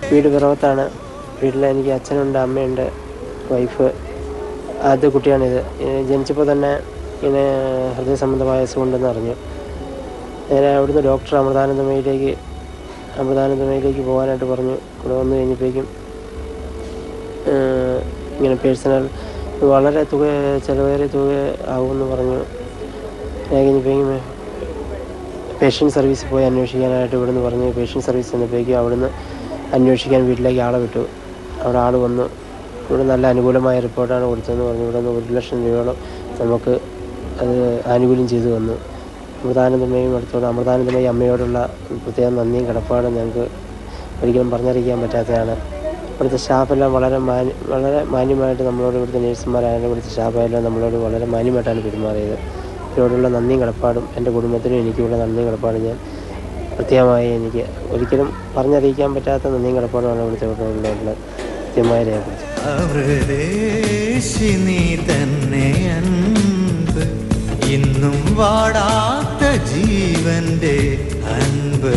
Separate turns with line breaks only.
വീട് പിറവത്താണ്. വീട്ടിൽ എനിക്ക് അച്ഛനുണ്ട്, അമ്മയുണ്ട്, വൈഫ്. ആദ്യത്തെ കുട്ടിയാണിത്. ജനിച്ചപ്പോൾ തന്നെ ഇങ്ങനെ ഹൃദയ സംബന്ധമായ അസുഖമുണ്ടെന്ന് അറിഞ്ഞു. നേരെ അവിടുന്ന് ഡോക്ടർ അമൃതാനന്ദമയിലേക്ക് പോകാനായിട്ട് പറഞ്ഞു. ഇവിടെ വന്നു കഴിഞ്ഞപ്പോഴേക്കും ഇങ്ങനെ പേഴ്സണൽ വളരെ ചിലവേറിയ തുക ആകുമെന്ന് പറഞ്ഞു. കഴിഞ്ഞപ്പോഴേക്കും പേഷ്യൻ്റ് സർവീസിൽ പോയി അന്വേഷിക്കാനായിട്ട് ഇവിടുന്ന് പറഞ്ഞു. പേഷ്യൻ്റ് സർവീസ് ചെന്നപ്പോഴേക്കും അവിടുന്ന് അന്വേഷിക്കാൻ വീട്ടിലേക്ക് ആളെ വിട്ടു. അവിടെ ആൾ വന്നു. ഇവിടെ നല്ല അനുകൂലമായ റിപ്പോർട്ടാണ് കൊടുത്തതെന്ന് പറഞ്ഞു. ഇവിടെ നിന്ന് 1 ലക്ഷം രൂപയോളം നമുക്ക് അത് ആനുകൂല്യം ചെയ്തു വന്നു. അമൃതാനന്ദമയി അമ്മയോടുള്ള പ്രത്യേക നന്ദിയും കടപ്പാടും ഞങ്ങൾക്ക് ഒരിക്കലും പറഞ്ഞറിയിക്കാൻ പറ്റാത്തതാണ്. ഇവിടുത്തെ സ്റ്റാഫെല്ലാം വളരെ മാന്യമായിട്ട് നമ്മളോട്, ഇവിടുത്തെ നേഴ്സുമാരായാലും ഇവിടുത്തെ സ്റ്റാഫായാലും നമ്മളോട് വളരെ മാന്യമായിട്ടാണ് പെരുമാറിയത്. ഇവരോടുള്ള നന്ദിയും കടപ്പാടും എൻ്റെ കുടുംബത്തിനും എനിക്കുള്ള നന്ദിയും കടപ്പാടും ഞാൻ കൃത്യമായി, എനിക്ക് ഒരിക്കലും പറഞ്ഞറിയിക്കാൻ പറ്റാത്ത നന്ദിയും കടപ്പാടുമാണ് ഇവിടുത്തെ കൃത്യമായി രേഖപ്പെടുത്തുന്നത്.
ഇന്നും വാടാത്ത ജീവന്റെ അൻപ്